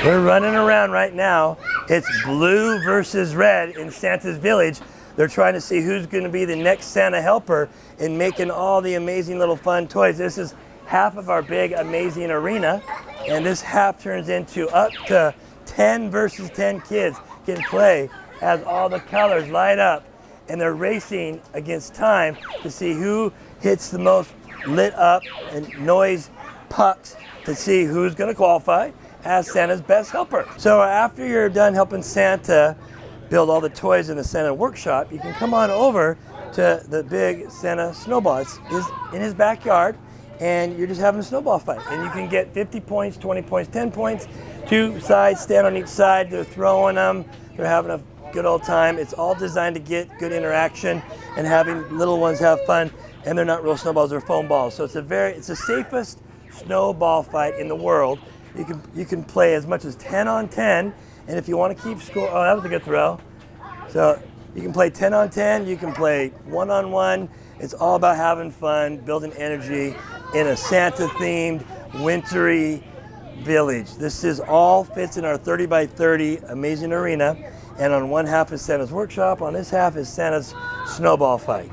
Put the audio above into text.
We're running around right now. It's blue versus red in Santa's village. They're trying to see who's going to be the next Santa helper in making all the amazing little fun toys. This is half of our big amazing arena, and this half turns into up to 10 versus 10 kids can play as all the colors light up, and they're racing against time to see who hits the most lit up and noise pucks to see who's going to qualify as Santa's best helper. So after you're done helping Santa build all the toys in the Santa workshop, you can come on over to the big Santa Snowball. It's in his backyard, and you're just having a snowball fight. And you can get 50 points, 20 points, 10 points. Two sides stand on each side. They're throwing them. They're having a good old time. It's all designed to get good interaction and having little ones have fun. And they're not real snowballs, they're foam balls. So it's the safest snowball fight in the world. You can play as much as 10 on 10, and if you want to keep score, oh, that was a good throw. So you can play 10 on 10, you can play 1-on-1. It's all about having fun, building energy in a Santa-themed, wintry village. This is all fits in our 30 by 30 amazing arena, and on one half is Santa's workshop, on this half is Santa's snowball fight.